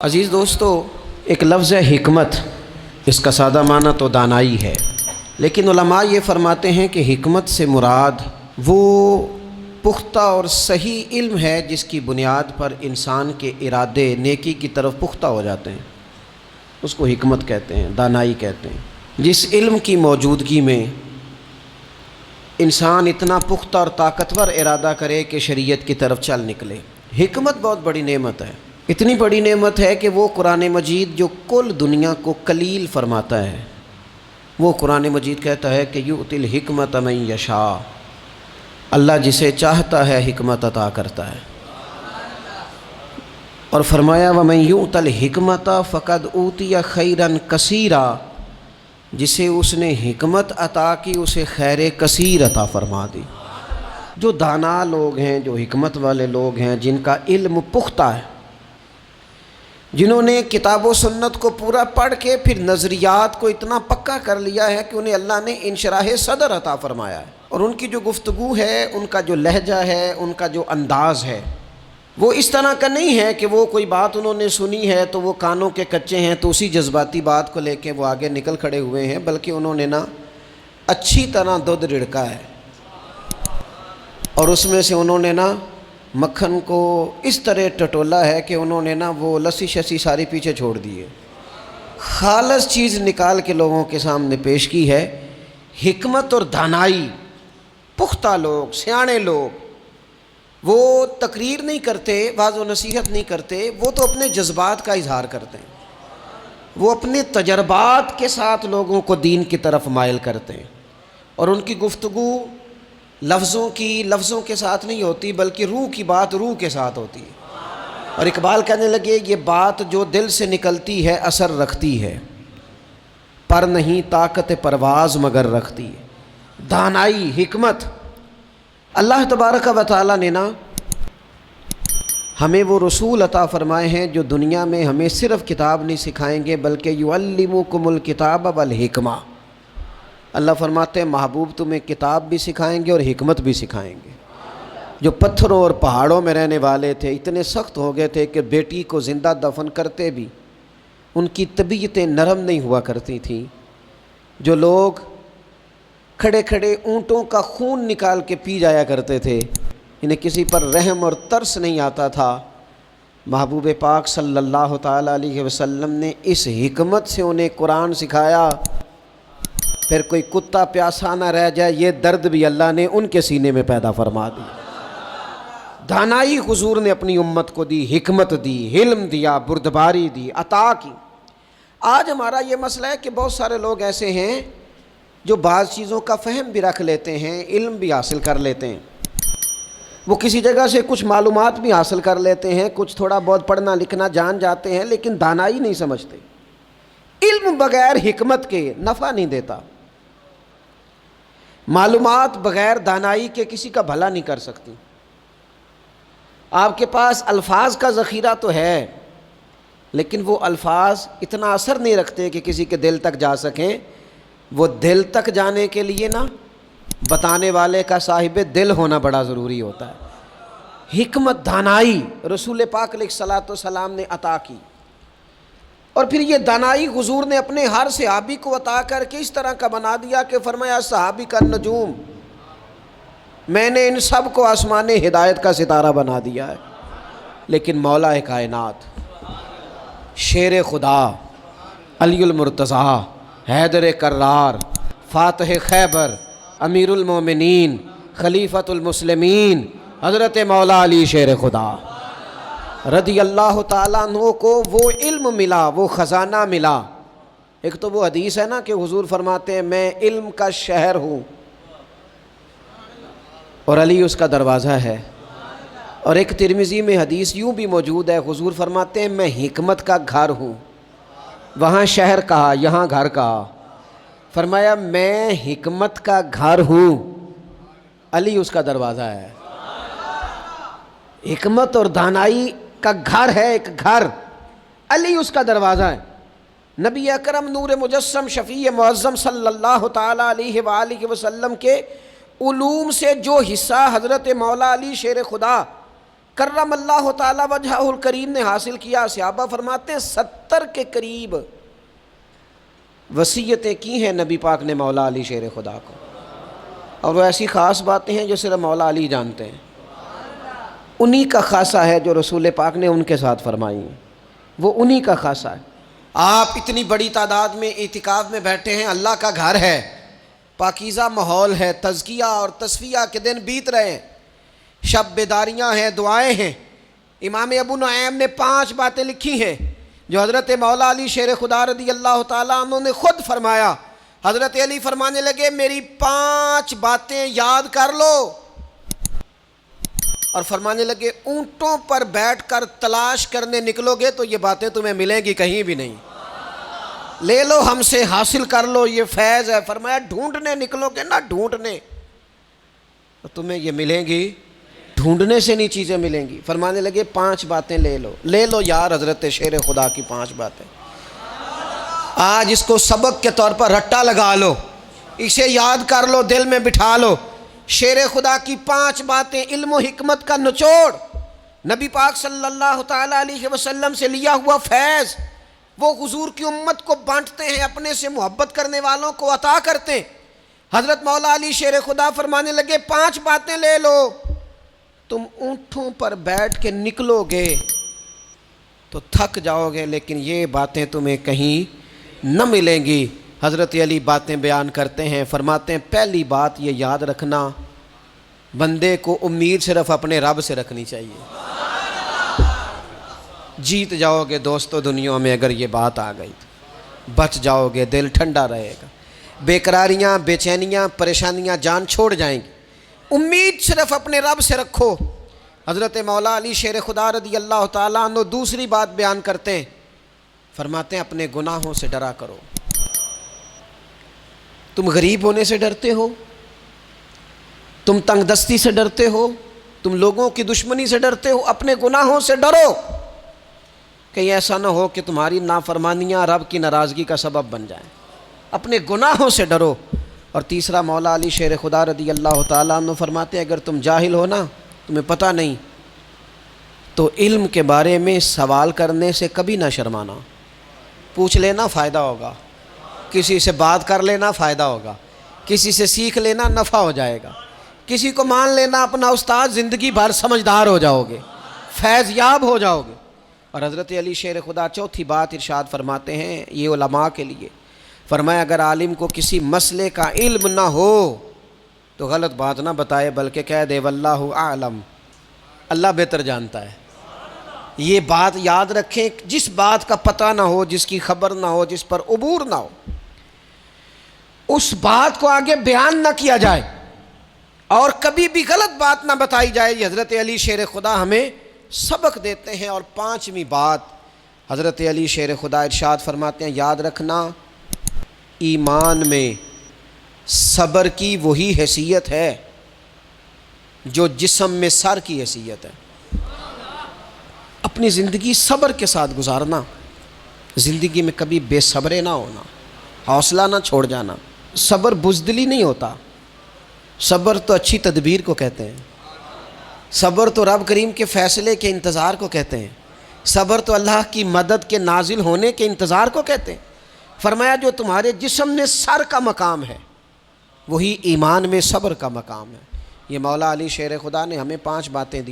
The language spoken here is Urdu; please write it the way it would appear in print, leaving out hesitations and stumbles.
عزیز دوستو، ایک لفظ ہے حکمت، اس کا سادہ معنی تو دانائی ہے، لیکن علماء یہ فرماتے ہیں کہ حکمت سے مراد وہ پختہ اور صحیح علم ہے جس کی بنیاد پر انسان کے ارادے نیکی کی طرف پختہ ہو جاتے ہیں، اس کو حکمت کہتے ہیں، دانائی کہتے ہیں۔ جس علم کی موجودگی میں انسان اتنا پختہ اور طاقتور ارادہ کرے کہ شریعت کی طرف چل نکلے، حکمت بہت بڑی نعمت ہے۔ اتنی بڑی نعمت ہے کہ وہ قرآن مجید جو کل دنیا کو کلیل فرماتا ہے، وہ قرآن مجید کہتا ہے کہ یؤتی الحکمت من یشاء، اللہ جسے چاہتا ہے حکمت عطا کرتا ہے، اور فرمایا ومن یؤت الحکمت فقد اوتی خیرا کثیرا، جسے اس نے حکمت عطا کی اسے خیر کثیر عطا فرما دی۔ جو دانا لوگ ہیں، جو حکمت والے لوگ ہیں، جن کا علم پختہ ہے، جنہوں نے کتاب و سنت کو پورا پڑھ کے پھر نظریات کو اتنا پکا کر لیا ہے کہ انہیں اللہ نے انشراح صدر عطا فرمایا ہے، اور ان کی جو گفتگو ہے، ان کا جو لہجہ ہے، ان کا جو انداز ہے، وہ اس طرح کا نہیں ہے کہ وہ کوئی بات انہوں نے سنی ہے تو وہ کانوں کے کچے ہیں تو اسی جذباتی بات کو لے کے وہ آگے نکل کھڑے ہوئے ہیں، بلکہ انہوں نے اچھی طرح دودھ رڑکا ہے، اور اس میں سے انہوں نے مکھن کو اس طرح ٹٹولا ہے کہ انہوں نے وہ لسی شسی ساری پیچھے چھوڑ دی ہے، خالص چیز نکال کے لوگوں کے سامنے پیش کی ہے۔ حکمت اور دانائی، پختہ لوگ، سیانے لوگ، وہ تقریر نہیں کرتے، واعظ و نصیحت نہیں کرتے، وہ تو اپنے جذبات کا اظہار کرتے ہیں، وہ اپنے تجربات کے ساتھ لوگوں کو دین کی طرف مائل کرتے ہیں، اور ان کی گفتگو لفظوں کے ساتھ نہیں ہوتی، بلکہ روح کی بات روح کے ساتھ ہوتی ہے۔ اور اقبال کہنے لگے یہ بات جو دل سے نکلتی ہے اثر رکھتی ہے، پر نہیں طاقت پرواز مگر رکھتی ہے۔ دانائی، حکمت، اللہ تبارک و تعالیٰ نے ہمیں وہ رسول عطا فرمائے ہیں جو دنیا میں ہمیں صرف کتاب نہیں سکھائیں گے بلکہ یعلمکم الکتاب والحکمہ۔ اللہ فرماتے ہیں محبوب تمہیں کتاب بھی سکھائیں گے اور حکمت بھی سکھائیں گے۔ جو پتھروں اور پہاڑوں میں رہنے والے تھے اتنے سخت ہو گئے تھے کہ بیٹی کو زندہ دفن کرتے بھی ان کی طبیعتیں نرم نہیں ہوا کرتی تھیں، جو لوگ کھڑے کھڑے اونٹوں کا خون نکال کے پی جایا کرتے تھے، انہیں کسی پر رحم اور ترس نہیں آتا تھا، محبوب پاک صلی اللہ تعالیٰ علیہ وسلم نے اس حکمت سے انہیں قرآن سکھایا، پھر کوئی کتا پیاسا نہ رہ جائے یہ درد بھی اللہ نے ان کے سینے میں پیدا فرما دی۔ دانائی حضور نے اپنی امت کو دی، حکمت دی، علم دیا، بردباری دی، عطا کی۔ آج ہمارا یہ مسئلہ ہے کہ بہت سارے لوگ ایسے ہیں جو بعض چیزوں کا فہم بھی رکھ لیتے ہیں، علم بھی حاصل کر لیتے ہیں، وہ کسی جگہ سے کچھ معلومات بھی حاصل کر لیتے ہیں، کچھ تھوڑا بہت پڑھنا لکھنا جان جاتے ہیں، لیکن دانائی نہیں سمجھتے۔ علم بغیر حکمت کے نفع نہیں دیتا، معلومات بغیر دانائی کے کسی کا بھلا نہیں کر سکتی۔ آپ کے پاس الفاظ کا ذخیرہ تو ہے، لیکن وہ الفاظ اتنا اثر نہیں رکھتے کہ کسی کے دل تک جا سکیں۔ وہ دل تک جانے کے لیے بتانے والے کا صاحب دل ہونا بڑا ضروری ہوتا ہے۔ حکمت، دانائی رسول پاک علیہ الصلوۃ والسلام نے عطا کی، اور پھر یہ دانائی حضور نے اپنے ہر صحابی کو عطا کر کے اس طرح کا بنا دیا کہ فرمایا صحابی کا نجوم، میں نے ان سب کو آسمان ہدایت کا ستارہ بنا دیا ہے، لیکن مولا کائنات، شیر خدا، علی المرتضیٰ، حیدر کرار، فاتح خیبر، امیر المومنین، خلیفۃ المسلمین، حضرت مولا علی شیر خدا رضی اللہ تعالیٰ عنہ کو وہ علم ملا، وہ خزانہ ملا۔ ایک تو وہ حدیث ہے کہ حضور فرماتے ہیں میں علم کا شہر ہوں اور علی اس کا دروازہ ہے، اور ایک ترمذی میں حدیث یوں بھی موجود ہے، حضور فرماتے ہیں میں حکمت کا گھر ہوں، وہاں شہر کہا یہاں گھر کہا، فرمایا میں حکمت کا گھر ہوں، علی اس کا دروازہ ہے۔ حکمت اور دانائی کا گھر ہے، ایک گھر، علی اس کا دروازہ ہے۔ نبی اکرم نور مجسم شفیع معظم صلی اللہ تعالیٰ علیہ وآلہ وسلم کے علوم سے جو حصہ حضرت مولا علی شیر خدا کرم اللہ تعالیٰ وجہہ الکریم نے حاصل کیا۔ صحابہ فرماتے ہیں 70 کے قریب وصیتیں کی ہیں نبی پاک نے مولا علی شیر خدا کو، اور وہ ایسی خاص باتیں ہیں جو صرف مولا علی جانتے ہیں۔ انہی کا خاصہ ہے جو رسول پاک نے ان کے ساتھ فرمائی ہیں، وہ انہی کا خاصہ ہے۔ آپ اتنی بڑی تعداد میں اعتکاف میں بیٹھے ہیں، اللہ کا گھر ہے، پاکیزہ ماحول ہے، تزکیہ اور تصفیہ کے دن بیت رہے ہیں، شب بیداریاں ہیں، دعائیں ہیں۔ امام ابو نعیم نے 5 باتیں لکھی ہیں جو حضرت مولا علی شیر خدا رضی اللہ تعالیٰ عنہ نے خود فرمایا۔ حضرت علی فرمانے لگے میری 5 باتیں یاد کر لو، اور فرمانے لگے اونٹوں پر بیٹھ کر تلاش کرنے نکلو گے تو یہ باتیں تمہیں ملیں گی کہیں بھی نہیں، لے لو ہم سے، حاصل کر لو، یہ فیض ہے۔ فرمایا ڈھونڈنے نکلو گے نا، ڈھونڈنے، تو تمہیں یہ ملیں گی، ڈھونڈنے سے نہیں چیزیں ملیں گی۔ فرمانے لگے 5 باتیں لے لو یار حضرت شیر خدا کی 5 باتیں، آج اس کو سبق کے طور پر رٹا لگا لو، اسے یاد کر لو، دل میں بٹھا لو۔ شیر خدا کی 5 باتیں، علم و حکمت کا نچوڑ، نبی پاک صلی اللہ تعالیٰ علیہ وسلم سے لیا ہوا فیض، وہ حضور کی امت کو بانٹتے ہیں، اپنے سے محبت کرنے والوں کو عطا کرتے ہیں۔ حضرت مولا علی شیر خدا فرمانے لگے 5 باتیں لے لو، تم اونٹوں پر بیٹھ کے نکلو گے تو تھک جاؤ گے، لیکن یہ باتیں تمہیں کہیں نہ ملیں گی۔ حضرت علی باتیں بیان کرتے ہیں، فرماتے ہیں پہلی بات یہ یاد رکھنا، بندے کو امید صرف اپنے رب سے رکھنی چاہیے۔ جیت جاؤ گے دوستو دنیا میں اگر یہ بات آ گئی تو، بچ جاؤ گے، دل ٹھنڈا رہے گا، بے قراریاں، بے چینیاں، پریشانیاں جان چھوڑ جائیں گی۔ امید صرف اپنے رب سے رکھو۔ حضرت مولا علی شیر خدا رضی اللہ تعالیٰ عنہ دوسری بات بیان کرتے ہیں، فرماتے ہیں اپنے گناہوں سے ڈرا کرو۔ تم غریب ہونے سے ڈرتے ہو، تم تنگ دستی سے ڈرتے ہو، تم لوگوں کی دشمنی سے ڈرتے ہو، اپنے گناہوں سے ڈرو، کہیں ایسا نہ ہو کہ تمہاری نافرمانیاں رب کی ناراضگی کا سبب بن جائیں۔ اپنے گناہوں سے ڈرو۔ اور تیسرا مولا علی شیر خدا رضی اللہ تعالیٰ عنہ فرماتے ہیں اگر تم جاہل ہو نا، تمہیں پتہ نہیں، تو علم کے بارے میں سوال کرنے سے کبھی نہ شرمانا، پوچھ لینا فائدہ ہوگا، کسی سے بات کر لینا فائدہ ہوگا، کسی سے سیکھ لینا نفع ہو جائے گا، کسی کو مان لینا اپنا استاد، زندگی بھر سمجھدار ہو جاؤ گے، فیض یاب ہو جاؤ گے۔ اور حضرت علی شیر خدا چوتھی بات ارشاد فرماتے ہیں، یہ علماء کے لیے، فرمایا اگر عالم کو کسی مسئلے کا علم نہ ہو تو غلط بات نہ بتائے، بلکہ کہہ دے واللہ اعلم، اللہ بہتر جانتا ہے۔ یہ بات یاد رکھیں، جس بات کا پتہ نہ ہو، جس کی خبر نہ ہو، جس پر عبور نہ ہو، اس بات کو آگے بیان نہ کیا جائے، اور کبھی بھی غلط بات نہ بتائی جائے۔ یہ حضرت علی شیر خدا ہمیں سبق دیتے ہیں۔ اور 5ویں بات حضرت علی شیر خدا ارشاد فرماتے ہیں یاد رکھنا، ایمان میں صبر کی وہی حیثیت ہے جو جسم میں سر کی حیثیت ہے۔ اپنی زندگی صبر کے ساتھ گزارنا، زندگی میں کبھی بے صبرے نہ ہونا، حوصلہ نہ چھوڑ جانا۔ صبر بزدلی نہیں ہوتا، صبر تو اچھی تدبیر کو کہتے ہیں، صبر تو رب کریم کے فیصلے کے انتظار کو کہتے ہیں، صبر تو اللہ کی مدد کے نازل ہونے کے انتظار کو کہتے ہیں۔ فرمایا جو تمہارے جسم میں سر کا مقام ہے وہی ایمان میں صبر کا مقام ہے۔ یہ مولا علی شیر خدا نے ہمیں 5 باتیں دی۔